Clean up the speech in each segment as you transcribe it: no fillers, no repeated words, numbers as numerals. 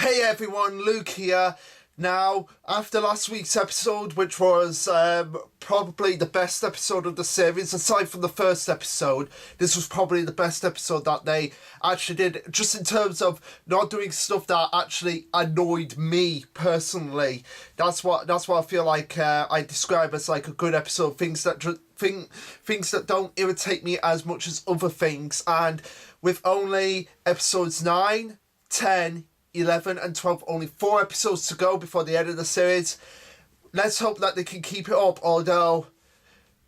Hey everyone, Luke here. Now, after last week's episode, which was probably the best episode of the series, aside from the first episode, this was probably the best episode that they actually did, just in terms of not doing stuff that actually annoyed me personally. That's what I feel like I describe as like a good episode. Things that things that don't irritate me as much as other things. And with only episodes 9, 10, 11 and 12, only 4 episodes to go before the end of the series. Let's hope that they can keep it up, although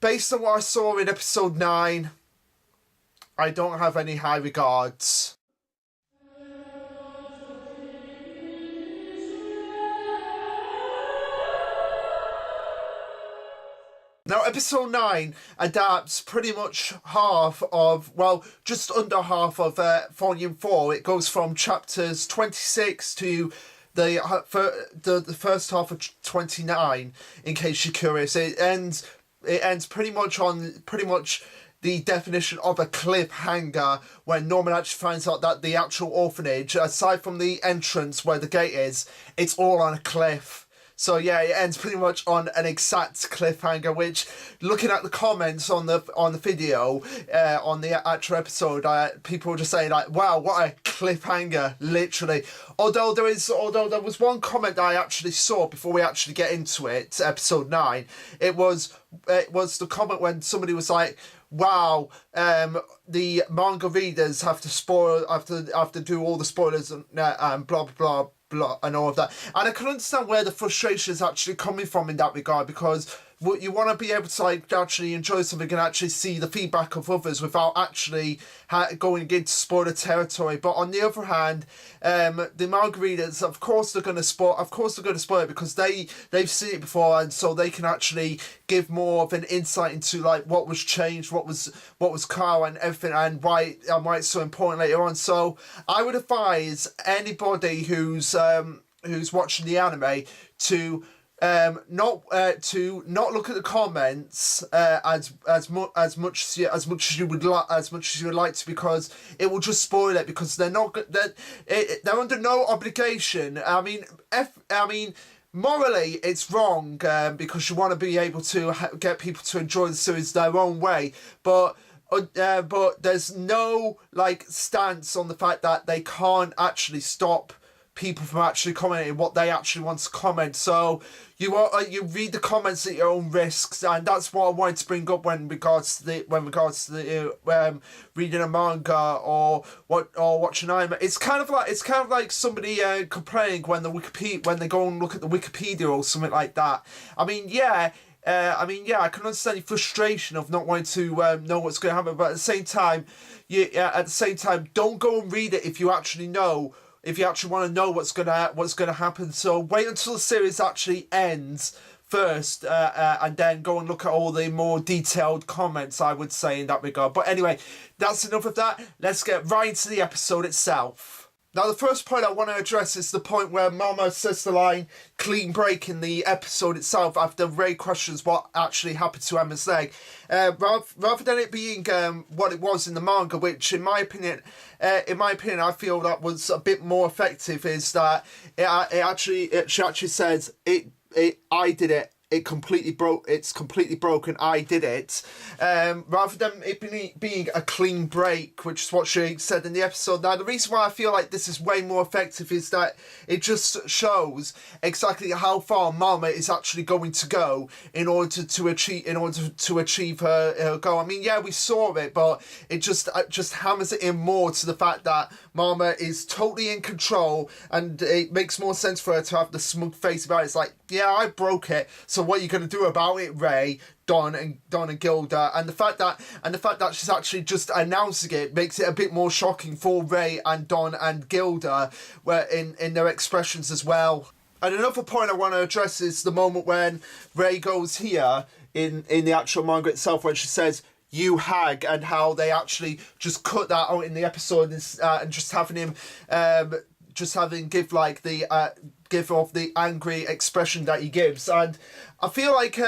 based on what I saw in episode 9, I don't have any high regards. Now, episode 9 adapts pretty much half of, well, just under half of volume 4. It goes from chapters 26 to the first half of 29, in case you're curious. It ends pretty much on the definition of a cliffhanger, when Norman actually finds out that the actual orphanage, aside from the entrance where the gate is, it's all on a cliff. So yeah, it ends pretty much on an exact cliffhanger, which, looking at the comments on the video, on the actual episode, people were just saying like, wow, what a cliffhanger, literally. Although there was one comment that I actually saw before we actually get into it, episode 9, it was the comment when somebody was like, wow, the manga readers have to do all the spoilers and blah blah blah and all of that. And I can understand where the frustration is actually coming from in that regard, because you want to be able to like actually enjoy something and actually see the feedback of others without actually going into spoiler territory. But on the other hand, the manga readers, of course they're going to spoil it, because they've seen it before, and so they can actually give more of an insight into like what was changed, what was Carl and everything, and why it's so important later on. So I would advise anybody who's watching the anime to not look at the comments as much as you would like to, because it will just spoil it, because they're under no obligation. I mean, morally it's wrong, because you want to be able to get people to enjoy the series their own way, but there's no like stance on the fact that they can't actually stop people from actually commenting what they actually want to comment. So you read the comments at your own risks, and that's what I wanted to bring up when regards to the reading a manga or watching anime. It's kind of like somebody complaining when they go and look at the Wikipedia or something like that. I mean, yeah, I can understand your frustration of not wanting to know what's going to happen, but at the same time, don't go and read it if you actually want to know what's gonna happen. So wait until the series actually ends first, and then go and look at all the more detailed comments, I would say, in that regard. But anyway, that's enough of that. Let's get right into the episode itself. Now, the first point I want to address is the point where Mama says the line "clean break" in the episode itself, after Ray questions what actually happened to Emma's leg. Rather than it being what it was in the manga, which in my opinion I feel that was a bit more effective, is that she actually says I did it. It's completely broken. I did it. Rather than it being a clean break, which is what she said in the episode. Now, the reason why I feel like this is way more effective is that it just shows exactly how far Mama is actually going to go in order to achieve her goal. I mean, yeah, we saw it, but it just hammers it in more to the fact that Mama is totally in control, and it makes more sense for her to have the smug face about it. It's like, yeah, I broke it, so what are you going to do about it, Ray, Don and Gilda? And the fact that she's actually just announcing it makes it a bit more shocking for Ray and Don and Gilda, where in their expressions as well. And another point I want to address is the moment when Ray goes here in the actual manga itself, when she says, "You hag," and how they actually just cut that out in the episode, and just having him give off the angry expression that he gives. And I feel like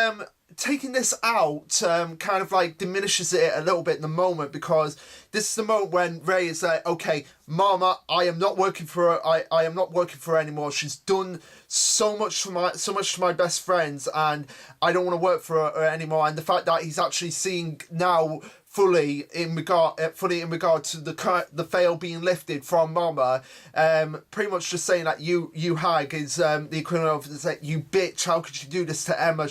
taking this out kind of like diminishes it a little bit in the moment, because this is the moment when Ray is like, okay, Mama, I am not working for her. I am not working for her anymore. She's done so much for my best friends, and I don't want to work for her anymore. And the fact that he's actually seeing now fully in regard to the veil being lifted from Mama, pretty much just saying that you hag is the equivalent of like, you bitch, how could you do this to Emma?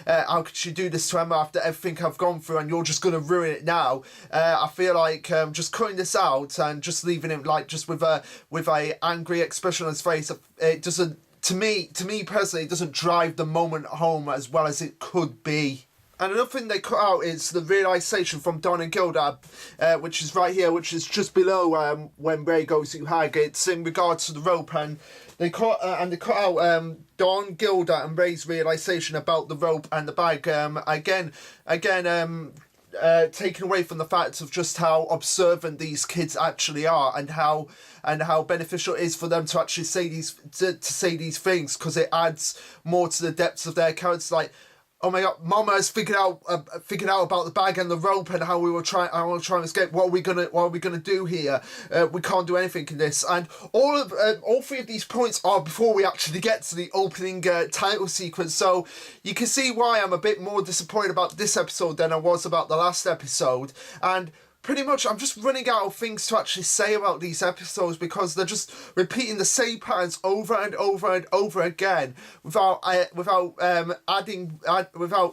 How could she do this to Emma after everything I've gone through, and you're just gonna ruin it now? I feel like just cutting this out and just leaving him like just with a angry expression on his face, it doesn't, to me personally, it doesn't drive the moment home as well as it could be. And another thing they cut out is the realisation from Don and Gilda, which is right here, which is just below when Ray goes to hag. It's in regards to the rope, and they cut out Don, Gilda, and Ray's realisation about the rope and the bag. Taken away from the fact of just how observant these kids actually are, and how beneficial it is for them to actually say these things, because it adds more to the depths of their characters. Like, oh my god, Mama has figured out about the bag and the rope and how we will try and escape. What are we gonna do here? We can't do anything in this. And all three of these points are before we actually get to the opening title sequence. So you can see why I'm a bit more disappointed about this episode than I was about the last episode. And pretty much, I'm just running out of things to actually say about these episodes, because they're just repeating the same patterns over and over and over again without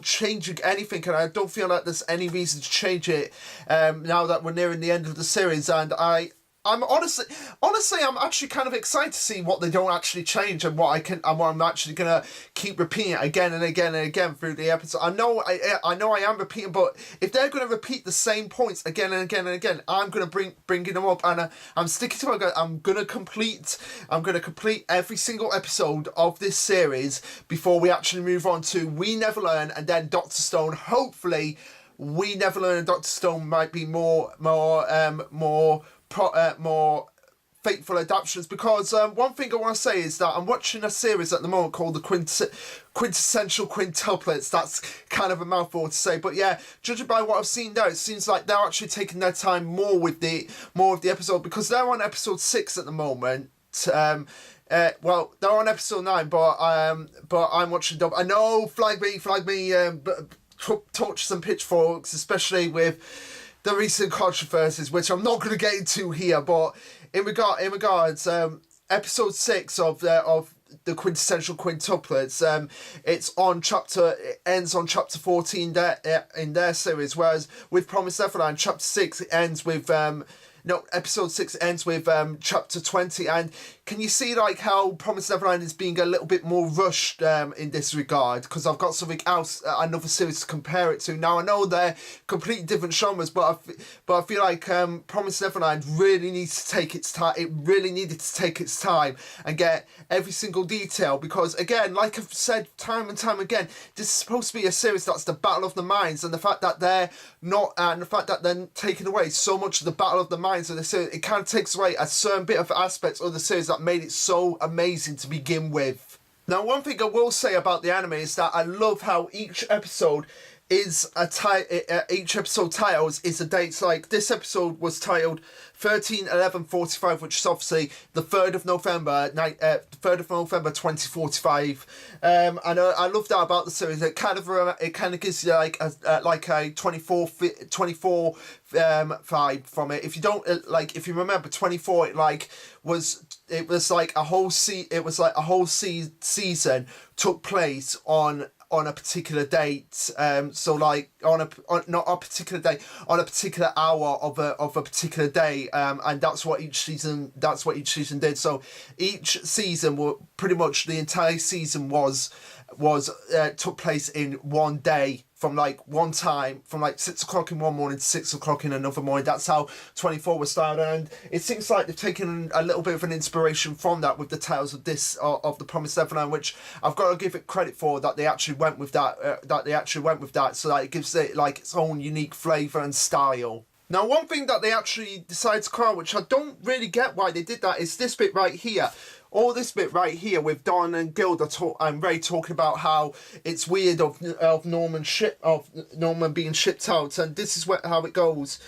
changing anything. And I don't feel like there's any reason to change it now that we're nearing the end of the series. And I'm honestly, I'm actually kind of excited to see what they don't actually change, and what I'm actually gonna keep repeating again and again and again through the episode. I know I am repeating, but if they're gonna repeat the same points again and again and again, I'm gonna bringing them up, and I'm sticking to it. I'm gonna complete every single episode of this series before we actually move on to We Never Learn and then Dr. Stone. Hopefully, We Never Learn and Dr. Stone might be more faithful adaptations, because one thing I want to say is that I'm watching a series at the moment called the Quintessential Quintuplets. That's kind of a mouthful to say, but yeah, judging by what I've seen now, it seems like they're actually taking their time more of the episode, because they're on episode 6 at the moment. Well, they're on episode 9, but I'm watching I know, flag me, torches and pitchforks, especially with the recent controversies, which I'm not going to get into here. But in regards, episode 6 of the Quintessential Quintuplets, it ends on chapter 14 in their series, whereas with Promised Neverland, chapter 6 ends with episode 6 ends with chapter 20. And can you see like how Promised Neverland is being a little bit more rushed in this regard? Because I've got something else, another series to compare it to. Now I know they're completely different genres, but I feel like Promised Neverland really needs to take its time. It really needed to take its time and get every single detail, because again, like I've said time and time again, this is supposed to be a series that's the battle of the minds, and the fact that they're not, and the fact that they're taking away so much of the battle of the minds of the series, it kind of takes away a certain bit of aspects of the series that made it so amazing to begin with. Now, one thing I will say about the anime is that I love how each episode is each episode titles is a date. Like this episode was titled 13/11/45, which is obviously the 3rd of November 2045. And I love that about the series. It kind of gives you like a 24 vibe from it. If you don't if you remember 24, it was like a whole season took place on a particular date, so like not a particular day, on a particular hour of a particular day, and that's what each season did. So each season, pretty much the entire season took place in one day, from one time, from 6 o'clock in one morning to 6 o'clock in another morning. That's how 24 was started, and it seems like they've taken a little bit of an inspiration from that with the tales of the Promised Neverland, which I've got to give it credit for, that they actually went with that. So that it gives it its own unique flavour and style. Now, one thing that they actually decided to call, which I don't really get why they did that, is this bit right here, all this bit right here with Don and Gilda and Ray talking about how it's weird of Norman being shipped out, and this is how it goes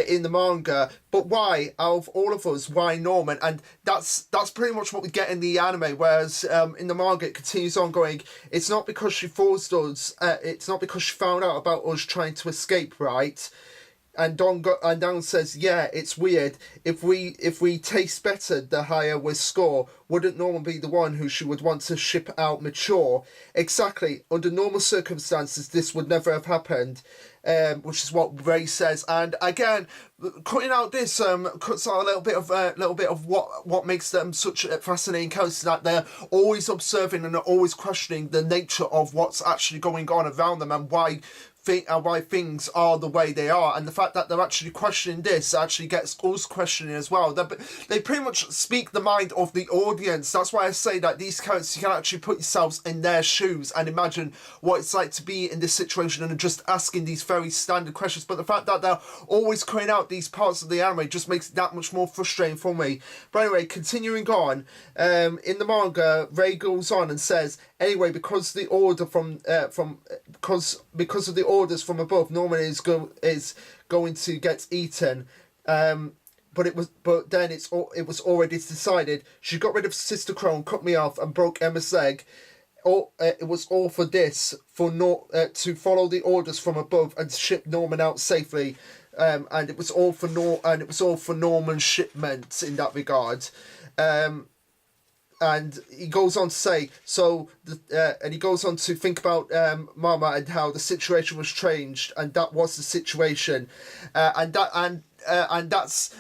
in the manga. But why, out of all of us, why Norman? And that's pretty much what we get in the anime. Whereas in the manga, it continues on going. It's not because she forced us. It's not because she found out about us trying to escape, right? And Don says, yeah, it's weird. If we taste better, the higher we score. Wouldn't Norman be the one who she would want to ship out mature? Exactly. Under normal circumstances, this would never have happened. Which is what Ray says. And again, cutting out this cuts out a little bit of what makes them such a fascinating characters, that they're always observing and are always questioning the nature of what's actually going on around them and why things are the way they are, and the fact that they're actually questioning this actually gets us questioning as well. They pretty much speak the mind of the audience. That's why I say that these characters, you can actually put yourselves in their shoes and imagine what it's like to be in this situation and just asking these very standard questions. But the fact that they're always cutting out these parts of the anime just makes it that much more frustrating for me. But anyway, continuing on, in the manga, Ray goes on and says, anyway, because of the orders from above, Norman is going to get eaten. But it was already decided. She got rid of Sister Crone, cut me off, and broke Emma's leg. It was all for this, to follow the orders from above and ship Norman out safely. And it was all for Norman's shipment in that regard. And he goes on to say, and he goes on to think about Mama and how the situation was changed, and that was the situation, and that's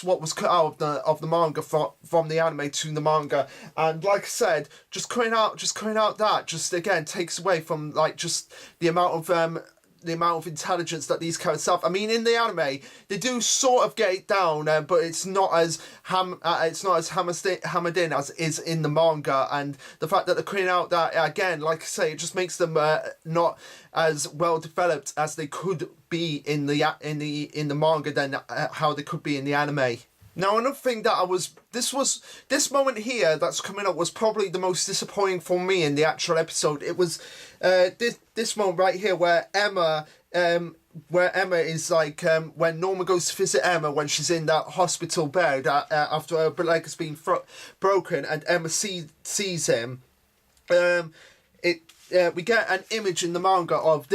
what was cut out of the manga from the anime to the manga. And like I said, just cutting out that just again takes away from like just the amount of intelligence that these characters have. I mean, in the anime, they do sort of get it down, but it's not as hammered in as is in the manga. And the fact that they're cutting out that, again, like I say, it just makes them not as well developed as they could be in the manga than how they could be in the anime. Now, another thing that this moment here that's coming up was probably the most disappointing for me in the actual episode. It was this moment right here where Emma is like, when Norma goes to visit Emma when she's in that hospital bed after her leg has been broken, and Emma sees him. We get an image in the manga of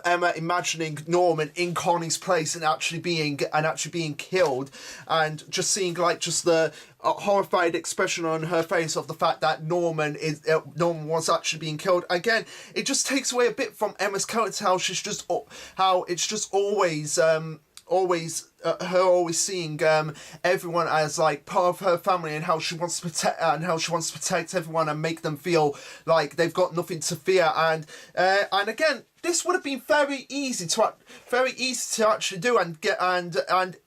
Emma imagining Norman in Connie's place and actually being killed, and just seeing like just the horrified expression on her face of the fact that Norman was actually being killed. Again, it just takes away a bit from Emma's character, how it's just always her always seeing everyone as like part of her family, and how she wants to protect everyone and make them feel like they've got nothing to fear. And again, this would have been very easy to actually do and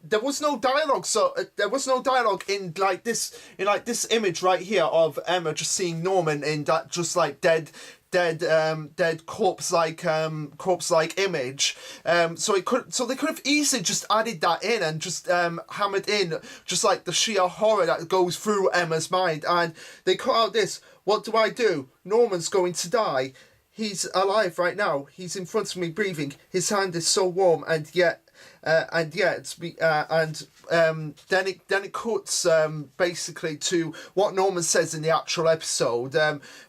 there was no dialogue. So there was no dialogue in this image right here of Emma just seeing Norman in that just like dead corpse-like image. So they could have easily just added that in and just hammered in just like the sheer horror that goes through Emma's mind. And they cut out this. What do? Norman's going to die. He's alive right now. He's in front of me breathing. His hand is so warm, and yet then it cuts basically to what Norman says in the actual episode,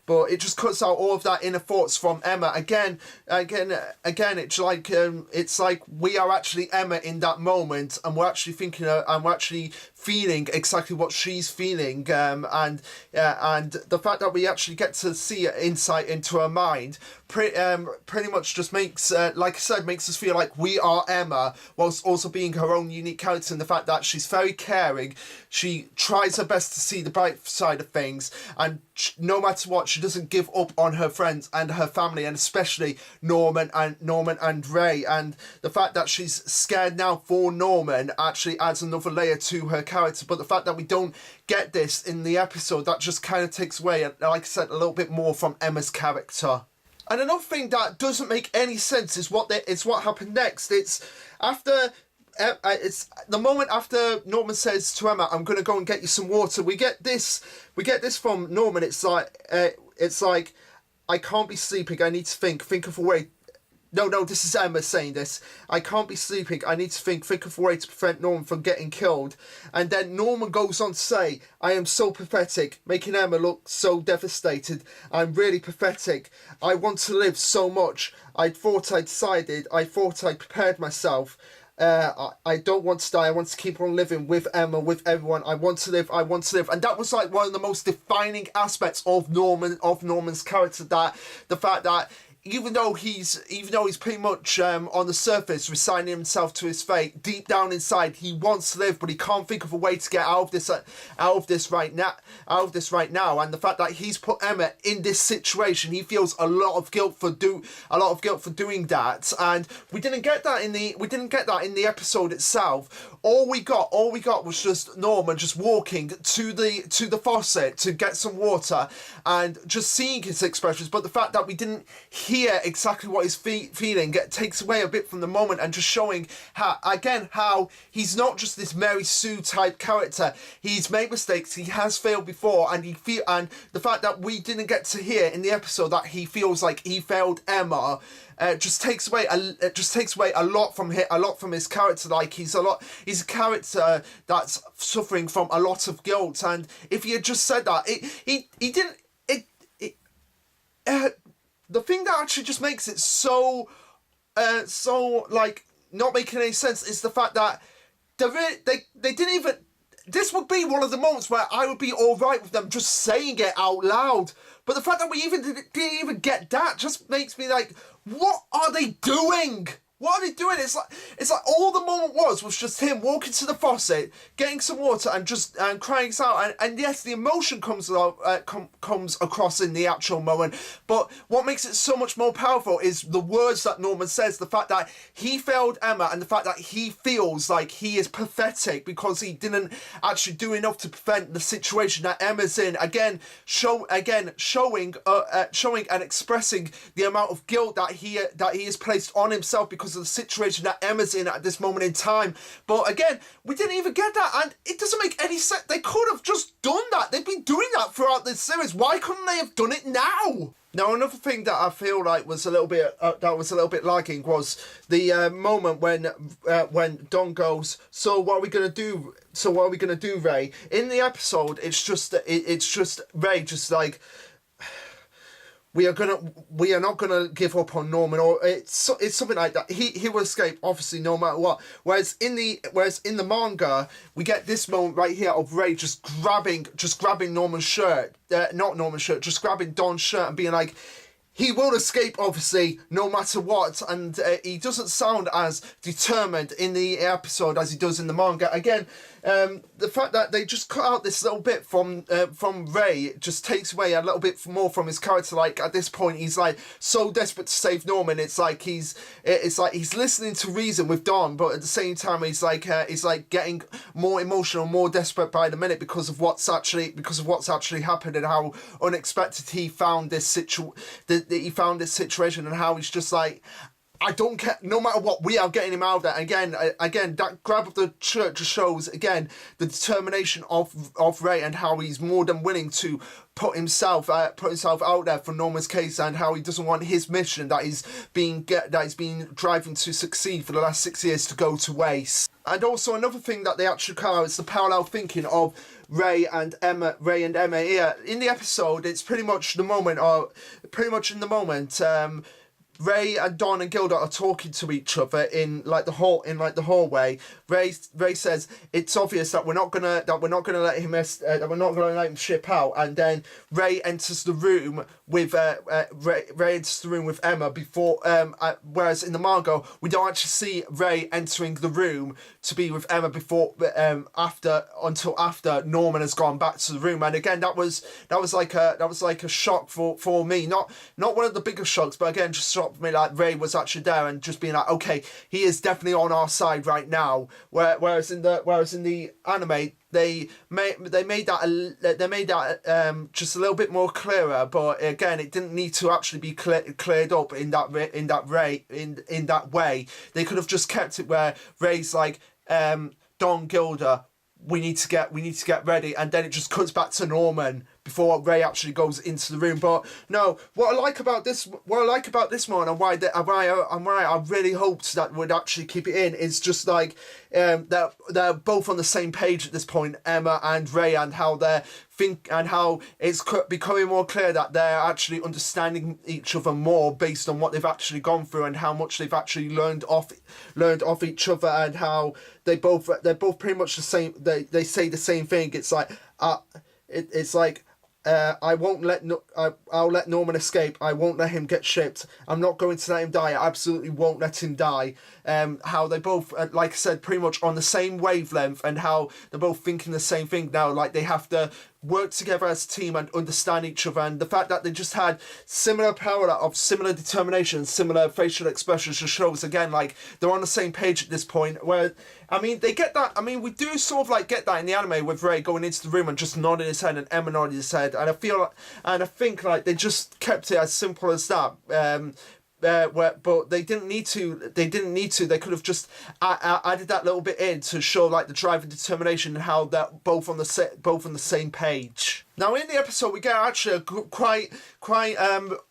but it just cuts out all of that inner thoughts from Emma. Again, it's like we are actually Emma in that moment, and we're actually thinking and we're actually feeling exactly what she's feeling, and the fact that we actually get to see insight into her mind pretty much just makes, like I said, makes us feel like we are Emma, whilst also being her own unique character, and the fact that she's very caring. She tries her best to see the bright side of things, and no matter what, she doesn't give up on her friends and her family, and especially Norman and Ray. And the fact that she's scared now for Norman actually adds another layer to her character. But the fact that we don't get this in the episode, that just kind of takes away, like I said, a little bit more from Emma's character. And another thing that doesn't make any sense is what happened next. It's after it's the moment after Norman says to Emma, "I'm gonna go and get you some water." We get this from Norman. It's like, "I can't be sleeping. I need to think of a way." No, this is Emma saying this. "I can't be sleeping. I need to think of a way to prevent Norman from getting killed." And then Norman goes on to say, "I am so pathetic," making Emma look so devastated. "I'm really pathetic. I want to live so much. I thought I decided. I thought I prepared myself. I don't want to die. I want to keep on living with Emma, with everyone. I want to live. I want to live." And that was like one of the most defining aspects of Norman's character. That the fact that even though he's pretty much on the surface resigning himself to his fate, deep down inside he wants to live, but he can't think of a way to get out of this right now. And the fact that he's put Emma in this situation, he feels a lot of guilt for doing that. And we didn't get that in the episode itself. All we got was just Norman just walking to the faucet to get some water and just seeing his expressions. But the fact that we didn't hear exactly what he's feeling takes away a bit from the moment, and just showing how he's not just this Mary Sue type character. He's made mistakes, he has failed before, and the fact that we didn't get to hear in the episode that he feels like he failed Emma just takes away a lot from his character. Like he's a character that's suffering from a lot of guilt. And if he had just said that, he didn't. The thing that actually just makes it so like not making any sense is the fact that they didn't even. This would be one of the moments where I would be all right with them just saying it out loud. But the fact that we didn't even get that just makes me like, what are they doing? What are they doing? It's like all the moment was just him walking to the faucet, getting some water, and just crying out. And yes, the emotion comes across in the actual moment. But what makes it so much more powerful is the words that Norman says. The fact that he failed Emma, and the fact that he feels like he is pathetic because he didn't actually do enough to prevent the situation that Emma's in. Again, showing and expressing the amount of guilt that he has placed on himself because of the situation that Emma's in at this moment in time. But again, we didn't even get that, and it doesn't make any sense. They could have just done that. They've been doing that throughout this series. Why couldn't they have done it now? Now, another thing that I feel like was a little bit lagging was the moment when Don goes, "So what are we gonna do? So what are we gonna do, Ray?" In the episode, it's just Ray just like, we are not gonna give up on Norman, or it's something like that. He will escape, obviously, no matter what. Whereas in the manga, we get this moment right here of Ray just grabbing Norman's shirt, just grabbing Don's shirt and being like, he will escape, obviously, no matter what. And he doesn't sound as determined in the episode as he does in the manga. Again, the fact that they just cut out this little bit from Ray just takes away a little bit more from his character. Like at this point, he's like so desperate to save Norman. It's like he's listening to reason with Don, but at the same time, he's like getting more emotional, more desperate by the minute because of what's actually happened and how unexpected he found this situation, and how he's just like, I don't care, no matter what, we are getting him out of there. Again, that grab of the shirt just shows, again, the determination of Ray, and how he's more than willing to put himself out there for Norman's case, and how he doesn't want his mission that he's been driving to succeed for the last 6 years to go to waste. And also another thing that they actually call out is the parallel thinking of Ray and Emma here. In the episode, it's pretty much in the moment, Ray and Don and Gilda are talking to each other in the hallway. Ray says it's obvious that we're not gonna let him ship out, and then Ray enters the room with Emma before. Whereas in the manga, we don't actually see Ray entering the room to be with Emma until after Norman has gone back to the room. And again, that was like a shock for me. Not one of the biggest shocks, but again, just shocked me, like Ray was actually there and just being like, okay, he is definitely on our side right now. Whereas in the anime, they made that just a little bit more clearer, but again, it didn't need to actually be cleared up in that way. They could have just kept it where Ray's like, Don Gilda, we need to get ready, and then it just cuts back to Norman before Ray actually goes into the room. But no, what I like about this one, and why I really hoped that would actually keep it in, is just like they're both on the same page at this point, Emma and Ray, and how how it's becoming more clear that they're actually understanding each other more based on what they've actually gone through and how much they've actually learned off each other, and how they're both pretty much the same. They say the same thing. It's like I'll let Norman escape. I won't let him get shipped. I'm not going to let him die. I absolutely won't let him die. How they both, like I said, pretty much on the same wavelength, and how they're both thinking the same thing now. Like they have to work together as a team and understand each other, and the fact that they just had similar power of similar determination, similar facial expressions, just shows again like they're on the same page at this point. Where I mean, they get that. I mean, we do sort of like get that in the anime with Ray going into the room and just nodding his head, and Emma nodding his head, and I think like they just kept it as simple as that. But they didn't need to. They could have just added that little bit in to show like the drive and determination, and how they're both on the same page. Now in the episode we get actually a quite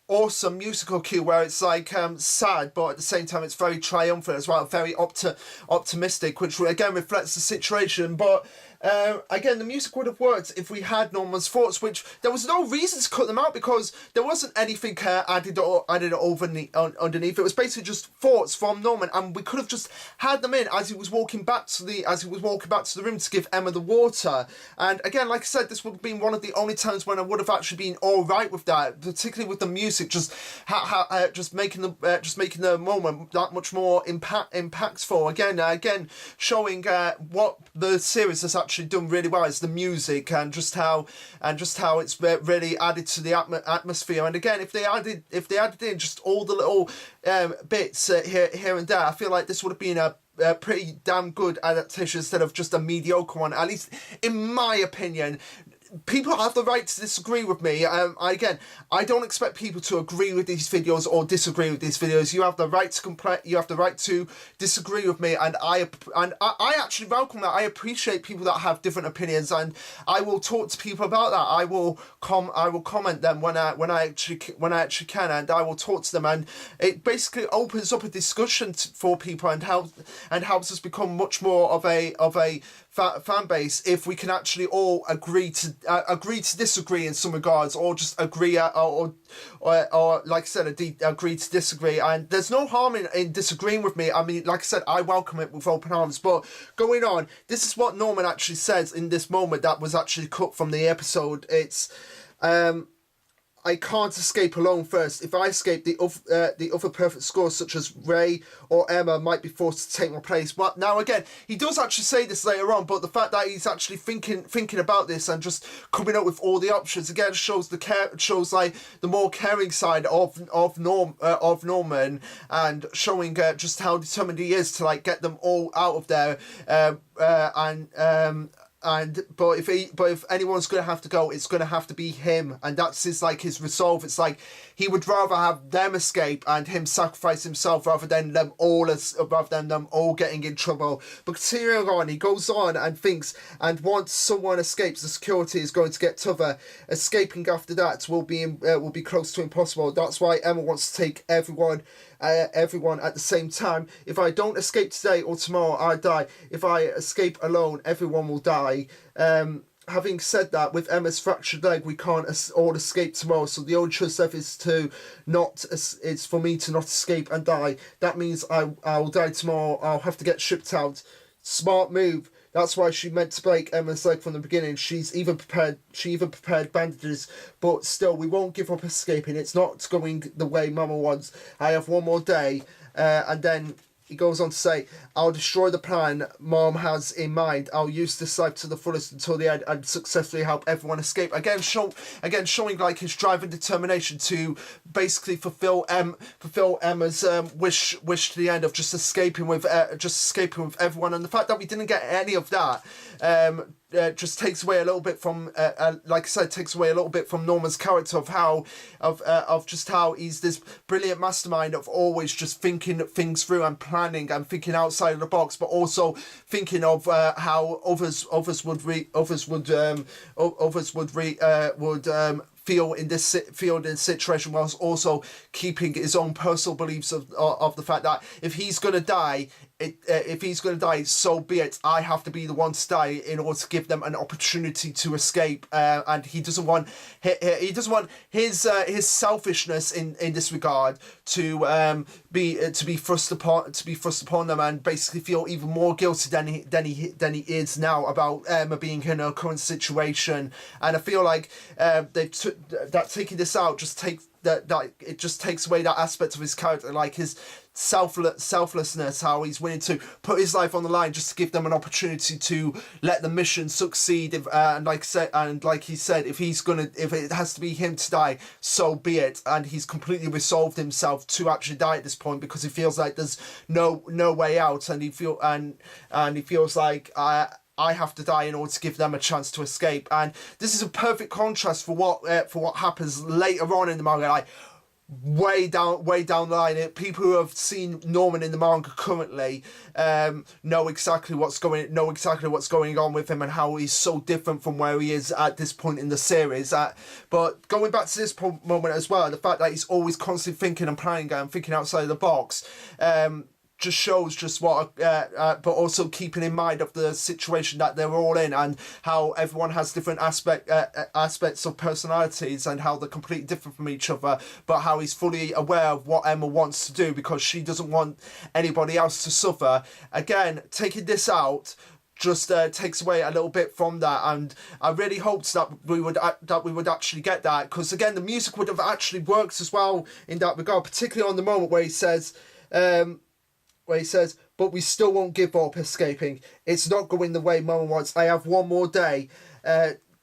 awesome musical cue where it's like sad, but at the same time it's very triumphant as well, very optimistic, which again reflects the situation. But again, the music would have worked if we had Norman's thoughts, which there was no reason to cut them out because there wasn't anything added underneath. It was basically just thoughts from Norman, and we could have just had them in as he was walking back to the room to give Emma the water. And again, like I said, this would have been one of the only times when I would have actually been all right with that, particularly with the music, just making the moment that much more impactful. Again, showing what the series has actually done really well is the music, and just how it's really added to the atmosphere. And again, if they added in just all the little bits here and there, I feel like this would have been a pretty damn good adaptation instead of just a mediocre one, at least in my opinion. People have the right to disagree with me. I don't expect people to agree with these videos or disagree with these videos. You have the right to complain. You have the right to disagree with me, and I actually welcome that. I appreciate people that have different opinions, and I will talk to people about that. I will comment them when I actually can, and I will talk to them, and it basically opens up a discussion for people and helps us become much more of a fan base if we can actually all agree to disagree in some regards, or just agree or like I said, agree to disagree. And there's no harm in disagreeing with me. I mean, like I said, I welcome it with open arms. But going on, this is what Norman actually says in this moment that was actually cut from the episode. It's I can't escape alone first. If I escape, the other perfect scores, such as Ray or Emma, might be forced to take my place. But now again, he does actually say this later on, but the fact that he's actually thinking about this and just coming up with all the options again shows like the more caring side of Norman, and showing just how determined he is to like get them all out of there. But if anyone's gonna have to go, it's gonna have to be him, and that's his resolve. It's like he would rather have them escape and him sacrifice himself rather than them all getting in trouble. But continuing on, he goes on and thinks, and once someone escapes, the security is going to get tougher. Escaping after that will be close to impossible. That's why Emma wants to take everyone at the same time. If I don't escape today or tomorrow, I die. If I escape alone, everyone will die. Having said that, with Emma's fractured leg, we can't all escape tomorrow. So the only choice left is for me to not escape and die. That means I'll die tomorrow. I'll have to get shipped out. Smart move. That's why she meant to break Emma's leg from the beginning. She even prepared bandages, but still, we won't give up escaping. It's not going the way Mama wants. I have one more day, and then he goes on to say, I'll destroy the plan Mom has in mind. I'll use this life to the fullest until the end and successfully help everyone escape. Again, showing like his drive and determination to basically fulfill Emma's wish to the end of just escaping with everyone. And the fact that we didn't get any of that just takes away a little bit from, like I said, takes away a little bit from Norman's character of just how he's this brilliant mastermind of always just thinking things through and planning and thinking outside of the box, but also thinking of how others would feel in this situation, whilst also keeping his own personal beliefs of the fact that if he's gonna die, so be it. I have to be the one to die in order to give them an opportunity to escape, and he doesn't want his selfishness in this regard to be thrust upon them, and basically feel even more guilty than he is now about Emma being in her current situation. And I feel like that taking this out just takes it just takes away that aspect of his character, like his selflessness, how he's willing to put his life on the line just to give them an opportunity to let the mission succeed. And like he said, if it has to be him to die, so be it. And he's completely resolved himself to actually die at this point, because he feels like there's no way out, and he feels like I have to die in order to give them a chance to escape. And this is a perfect contrast for what happens later on in the manga. Like way down the line, people who have seen Norman in the manga currently know exactly what's going on with him and how he's so different from where he is at this point in the series. But going back to this moment as well, the fact that he's always constantly thinking and planning and thinking outside the box, just shows just what, but also keeping in mind of the situation that they're all in, and how everyone has different aspects of personalities, and how they're completely different from each other, but how he's fully aware of what Emma wants to do, because she doesn't want anybody else to suffer. Again, taking this out just takes away a little bit from that, and I really hoped that we would actually get that, because again, the music would have actually worked as well in that regard, particularly on the moment where he says, but we still won't give up escaping. It's not going the way Mama wants. I have one more day.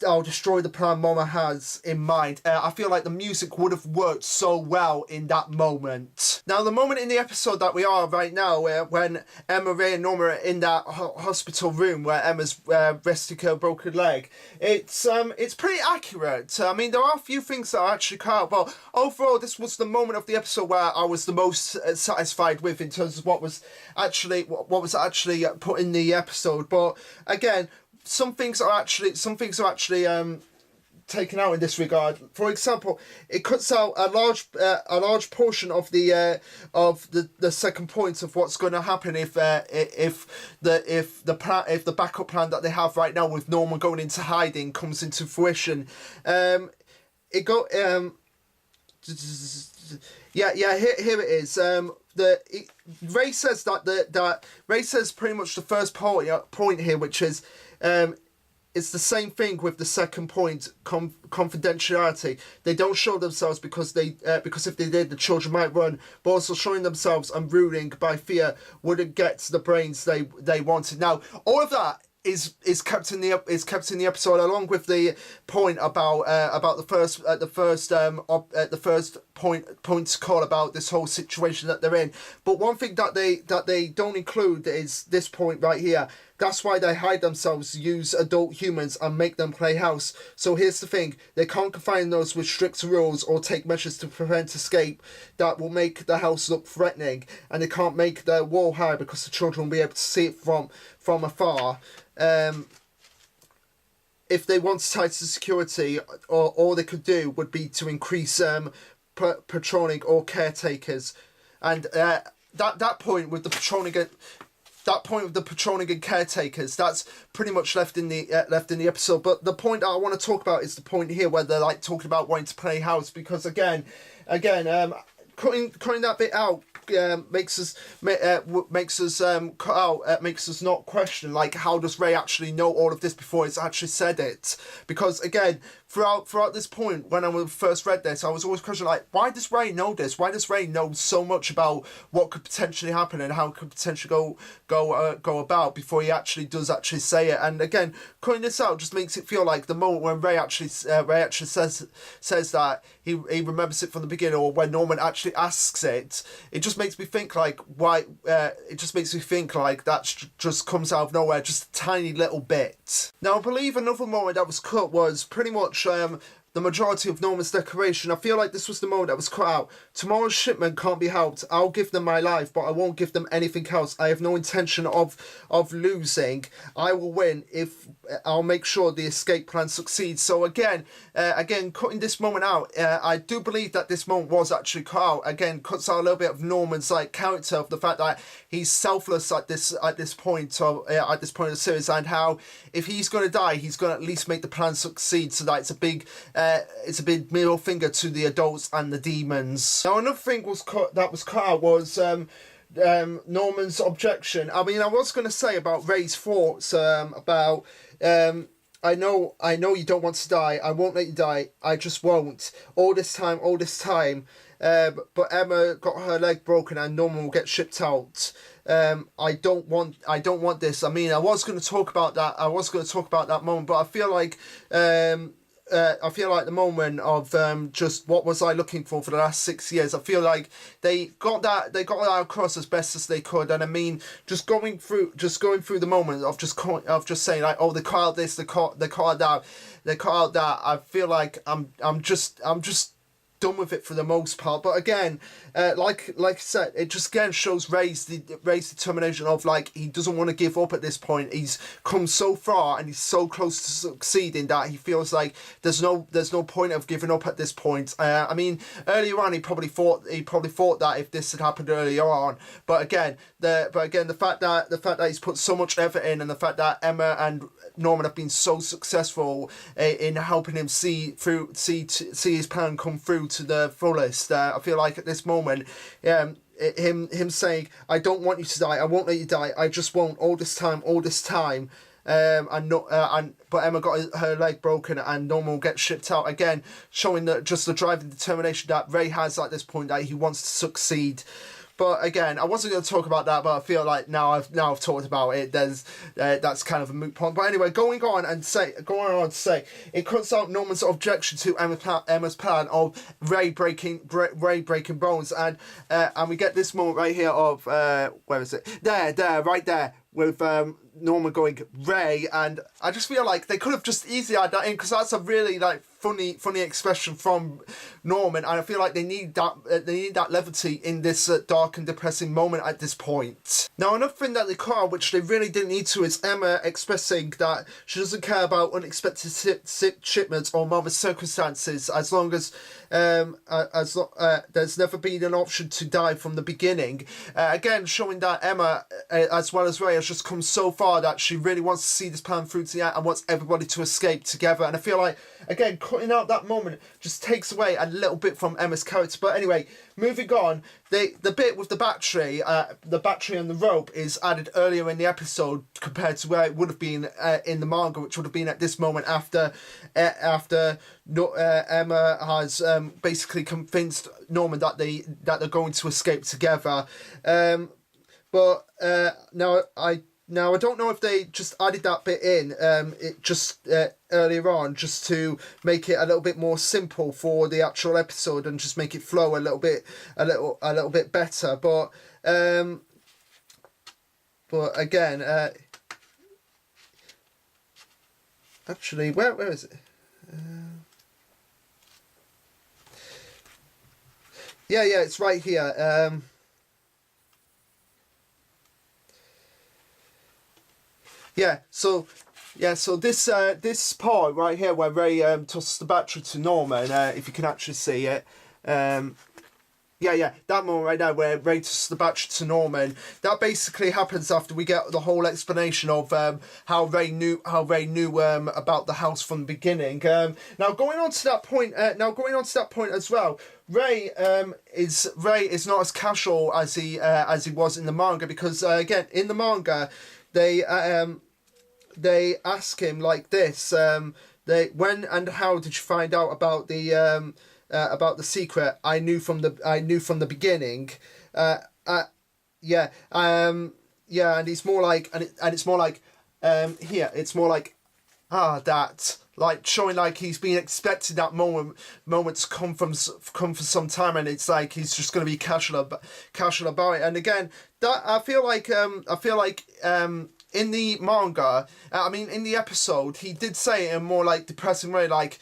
I'll destroy the plan Mama has in mind. I feel like the music would have worked so well in that moment. Now, the moment in the episode that we are right now, when Emma, Ray and Norma are in that hospital room where Emma's resting her broken leg, it's pretty accurate. I mean, there are a few things that I actually cut out, but overall, this was the moment of the episode where I was the most satisfied with in terms of what was actually put in the episode. But again, some things are actually taken out in this regard. For example, it cuts out a large portion of the second point of what's going to happen if the backup plan that they have right now with Norman going into hiding comes into fruition. Here it is. Ray says Ray says pretty much the first point here, which is it's the same thing with the second point, confidentiality. They don't show themselves because if they did, the children might run. But also showing themselves and ruling by fear wouldn't get the brains they wanted. Now, all of that is kept in the episode, along with the point about the first point call about this whole situation that they're in. But one thing that they don't include is this point right here. That's why they hide themselves, use adult humans, and make them play house. So here's the thing, they can't confine those with strict rules or take measures to prevent escape that will make the house look threatening, and they can't make the wall high because the children will be able to see it from afar. If they want tighter security, all they could do would be to increase patrolling or caretakers, and that point with the patrolling. That point with the patrolling and caretakers, that's pretty much left in the episode. But the point that I want to talk about is the point here where they're like talking about wanting to play house, because again, cutting that bit out makes us not question, like, how does Ray actually know all of this before he's actually said it? Because again, throughout this point, when I first read this, I was always questioning, like, why does Ray know this? Why does Ray know so much about what could potentially happen and how it could potentially go about before he actually does say it? And again, cutting this out just makes it feel like the moment when Ray actually says that he remembers it from the beginning, or when Norman actually actually asks it, it just makes me think like, why, it just makes me think like that just comes out of nowhere, just a tiny little bit. Now, I believe another moment that was cut was pretty much the majority of Norman's declaration. I feel like this was the moment that was cut out. Tomorrow's shipment can't be helped. I'll give them my life, but I won't give them anything else. I have no intention of losing. I will win if I'll make sure the escape plan succeeds. So again, cutting this moment out, I do believe that this moment was actually cut out. Again, cuts out a little bit of Norman's like character, of the fact that he's selfless at this point of the series, and how if he's going to die, he's going to at least make the plan succeed. So that it's a big middle finger to the adults and the demons. Now, another thing that was cut out was Norman's objection. I mean, I was going to say about Ray's thoughts about I know you don't want to die. I won't let you die. I just won't. All this time. But Emma got her leg broken and Norman will get shipped out. I don't want this. I mean, I was going to talk about that moment, but I feel like the moment of just what was I looking for the last 6 years. I feel like they got that across as best as they could, and I mean, just going through the moment of just saying like, oh, they cut out this, they cut out that. I feel like I'm just done with it for the most part. But again, like I said, it just again shows Ray's determination of like, he doesn't want to give up at this point. He's come so far and he's so close to succeeding that he feels like there's no point of giving up at this point. I mean, earlier on he probably thought that if this had happened earlier on, but again the fact that he's put so much effort in, and the fact that Emma and Norman have been so successful in helping him see his plan come through to the fullest. I feel like at this moment, him saying, I don't want you to die, I won't let you die, I just won't, all this time, but Emma got her leg broken and Norman will get shipped out, again showing that just the drive and determination that Ray has at this point, that he wants to succeed. But again, I wasn't going to talk about that, but I feel like now I've talked about it. That's kind of a moot point. But anyway, going on to say, it cuts out Norman's objection to Emma's plan of Ray breaking bones, and we get this moment right here of where is it? There, right there, with Norman going Ray, and I just feel like they could have just easily added that in, because that's a really like funny expression from Norman, and I feel like they need that levity in this dark and depressing moment at this point. Now, another thing that they cut out, which they really didn't need to, is Emma expressing that she doesn't care about unexpected shipments or Mama's circumstances, as long as there's never been an option to die from the beginning. Again, showing that Emma, as well as Ray, has just come so far that she really wants to see this plan through to the end and wants everybody to escape together. And I feel like, again, cutting out that moment just takes away a little bit from Emma's character. But anyway, moving on, the bit with the battery and the rope is added earlier in the episode compared to where it would have been in the manga, which would have been at this moment after Emma has basically convinced Norman that they're going to escape together. But now I don't know if they just added that bit in earlier on just to make it a little bit more simple for the actual episode and just make it flow a little bit better. But again, actually, where is it? Yeah, it's right here. So this part right here where Ray tosses the battery to Norman, if you can actually see it, that moment right now where Ray tosses the battery to Norman, that basically happens after we get the whole explanation of how Ray knew about the house from the beginning. Now going on to that point as well, Ray is not as casual as he was in the manga, because again in the manga they ask him like this, when and how did you find out about the secret? I knew from the beginning. And it's more like, here it's more like, that like showing like he's been expecting that moment to come for some time, and it's like he's just going to be casual about it. And again, that I feel like in the manga, in the episode, he did say it in a more like depressing way, like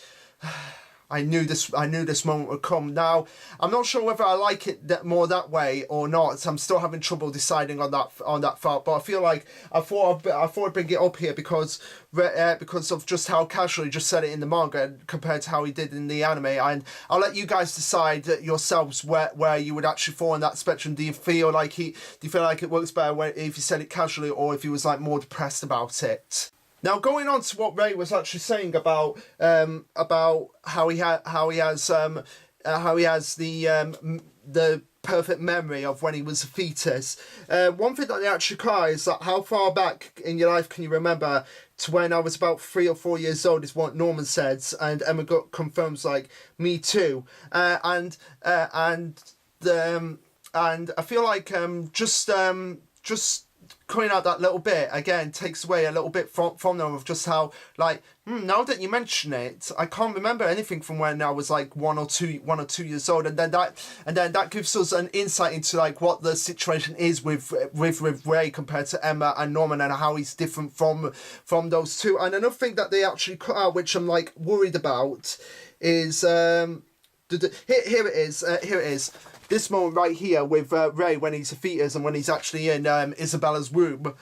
I knew this moment would come. Now, I'm not sure whether I like it more that way or not. I'm still having trouble deciding on that thought. But I feel like I thought I'd bring it up here because of just how casually he just said it in the manga compared to how he did in the anime. And I'll let you guys decide yourselves where you would actually fall in that spectrum. Do you feel like it works better if he said it casually, or if he was like more depressed about it? Now, going on to what Ray was actually saying about how he has the perfect memory of when he was a fetus. One thing that they actually call is that how far back in your life can you remember to when I was about 3 or 4 years old is what Norman says, and Emma confirms like me too, and I feel like just cutting out that little bit again takes away a little bit from them of just how like now that you mention it, I can't remember anything from when I was like 1 or 2 years old, and then that gives us an insight into like what the situation is with Ray compared to Emma and Norman, and how he's different from those two. And another thing that they actually cut out, which I'm like worried about, is here it is. This moment right here with Ray when he's a fetus and when he's actually in Isabella's womb.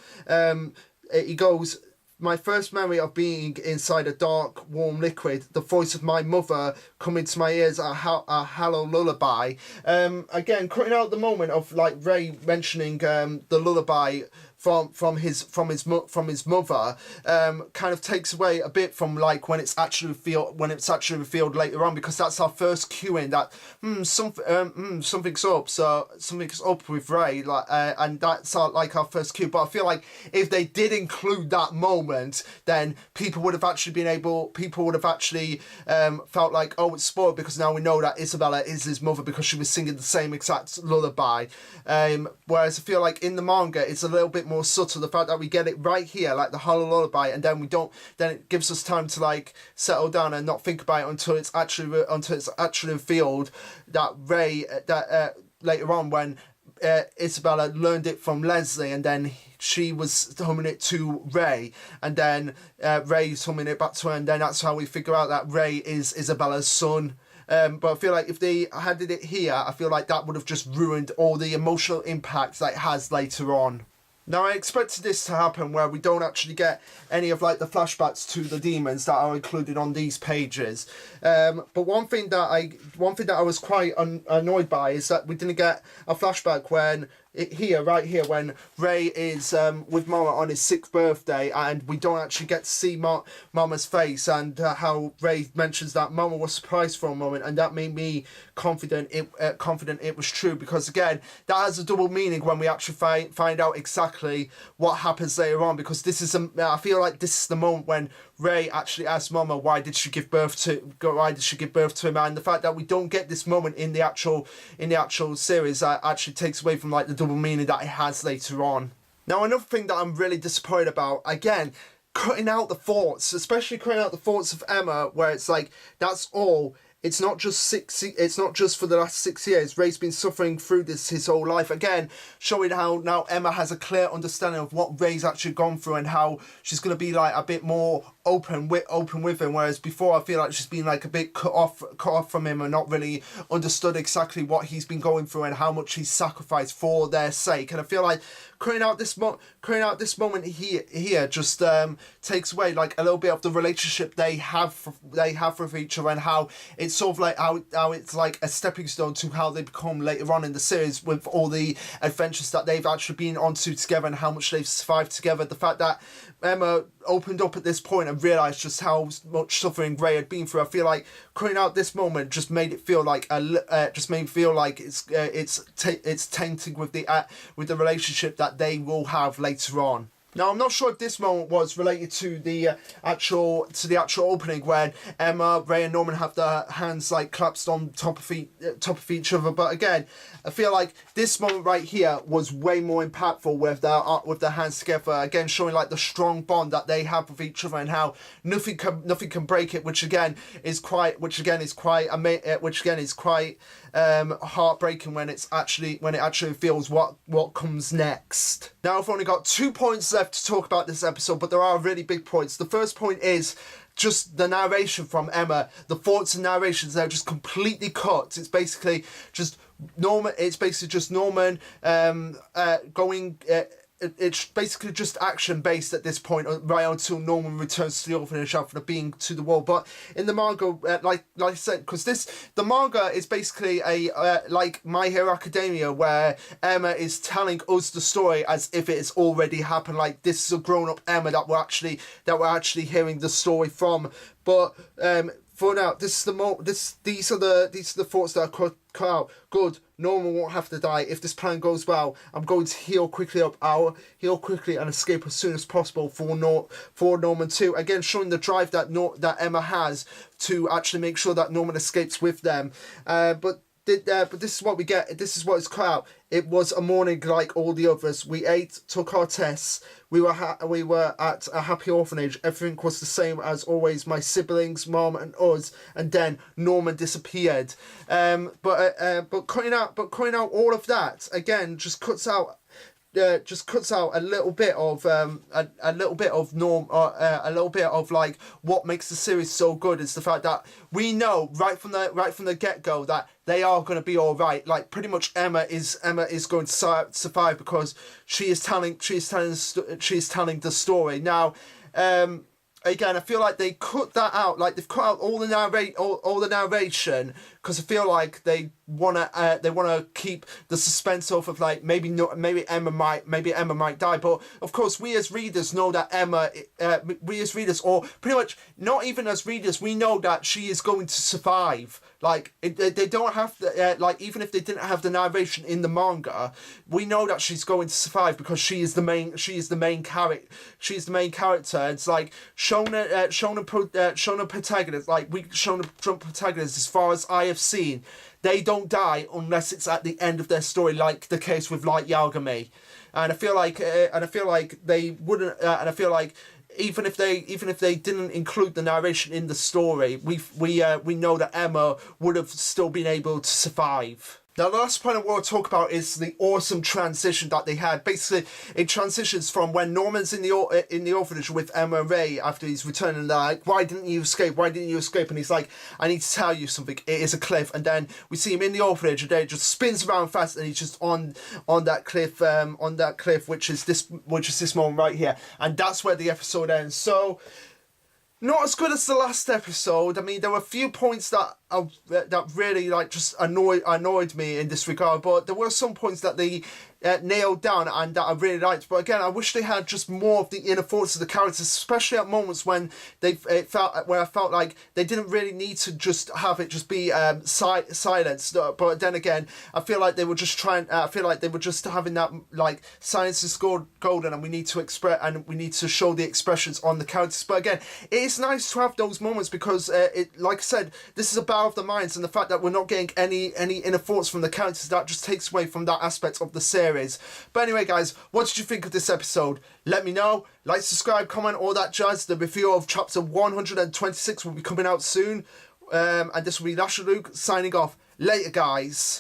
He goes, "My first memory of being inside a dark, warm liquid, the voice of my mother coming to my ears, a hollow lullaby." Again, cutting out the moment of like Ray mentioning the lullaby from his mother, kind of takes away a bit from like when it's actually revealed later on, because that's our first cue in that something's up. So something's up with Ray, like and that's our first cue. But I feel like if they did include that moment, then people would have actually felt like, oh, it's spoiled because now we know that Isabella is his mother because she was singing the same exact lullaby. Whereas I feel like in the manga it's a little bit more subtle, the fact that we get it right here, like the hollow lullaby, and then it gives us time to like settle down and not think about it until it's actually revealed that Ray later on when Isabella learned it from Leslie, and then she was humming it to Ray, and then Ray's humming it back to her, and then that's how we figure out that Ray is Isabella's son. But I feel like if they had it here, I feel like that would have just ruined all the emotional impact that it has later on. Now, I expected this to happen where we don't actually get any of like the flashbacks to the demons that are included on these pages. But one thing that I was quite annoyed by is that we didn't get a flashback when right here when Ray is with Mama on his 6th birthday, and we don't actually get to see Mama's face, and how Ray mentions that Mama was surprised for a moment, and that made me confident it was true, because again that has a double meaning when we actually find out exactly what happens later on, because I feel like this is the moment when Ray actually asks Mama why did she give birth to him, and the fact that we don't get this moment in the actual series actually takes away from like the double meaning that it has later on. Now, another thing that I'm really disappointed about, again, cutting out the thoughts, especially cutting out the thoughts of Emma, where it's like that's all. It's not just for the last 6 years. Ray's been suffering through this his whole life. Again, showing how now Emma has a clear understanding of what Ray's actually gone through, and how she's going to be like a bit more open with him, whereas before I feel like she's been like a bit cut off from him and not really understood exactly what he's been going through and how much he's sacrificed for their sake. And I feel like cutting out this moment here just takes away like a little bit of the relationship they have with each other, and how it's sort of like how it's like a stepping stone to how they become later on in the series, with all the adventures that they've actually been onto together and how much they've survived together. The fact that Emma opened up at this point and realised just how much suffering Ray had been through, I feel like cutting out this moment just made it feel like it's tainting with the relationship that they will have later on. Now, I'm not sure if this moment was related to the actual opening when Emma, Ray, and Norman have their hands like collapsed on top of each other. But again, I feel like this moment right here was way more impactful with their hands together. Again, showing like the strong bond that they have with each other and how nothing can break it. Which again is quite heartbreaking when it actually feels what comes next. Now, I've only got 2 points left to talk about this episode, but there are really big points. The first point is just the narration from Emma. The thoughts and narrations, they're just completely cut. It's basically just Norman. Going. It's basically just action based at this point, right until Norman returns to the orphanage after being to the wall. But in the manga, like I said, because the manga is basically like My Hero Academia, where Emma is telling us the story as if it has already happened. Like, this is a grown up Emma that we're actually hearing the story from. But for now, these are the thoughts that are cut out. Good. Norman won't have to die. If this plan goes well, I'm going to heal quickly and escape as soon as possible for Norman too. Again, showing the drive that Emma has to actually make sure that Norman escapes with them. But this is what we get. This is what is cut out. It was a morning like all the others. We ate, took our tests. We were at a happy orphanage. Everything was the same as always. My siblings, mom, and us. And then Norman disappeared. But cutting out all of that again just cuts out a little bit of like what makes the series so good. Is the fact that we know right from the get-go that they are going to be all right. Like, pretty much Emma is going to survive because she is telling the story now. Again, I feel like they cut that out. Like, they've cut out all the narration because I feel like they wanna keep the suspense of like maybe Emma might die. But of course, we as readers know that or pretty much not even as readers, we know that she is going to survive. Like, they don't have to, like, even if they didn't have the narration in the manga, we know that she's going to survive because she is the main character. It's like Shonen protagonists, as far as I have seen, they don't die unless it's at the end of their story, like the case with Light Yagami. And I feel like they wouldn't. And I feel like even if they didn't include the narration in the story, we know that Emma would have still been able to survive. Now, the last point I want to talk about is the awesome transition that they had. Basically, it transitions from when Norman's in the orphanage with Emma and Ray after he's returning, and they're like, why didn't you escape? And he's like, I need to tell you something. It is a cliff. And then we see him in the orphanage, and then it just spins around fast, and he's just on that cliff, which is this moment right here. And that's where the episode ends. So, not as good as the last episode. I mean, there were a few points that really like just annoyed me in this regard, but there were some points that they nailed down and that I really liked. But again, I wish they had just more of the inner thoughts of the characters, especially at moments when I felt like they didn't really need to just have it just be silenced. But then again, I feel like they were just having that like silence is golden, and we need to express and we need to show the expressions on the characters. But again, it is nice to have those moments because like I said, this is a battle of the minds, and the fact that we're not getting any inner thoughts from the characters, that just takes away from that aspect of the series. But anyway, guys, what did you think of this episode? Let me know. Like, subscribe, comment, all that jazz. The review of chapter 126 will be coming out soon. And this will be Lasher Luke signing off. Later, guys.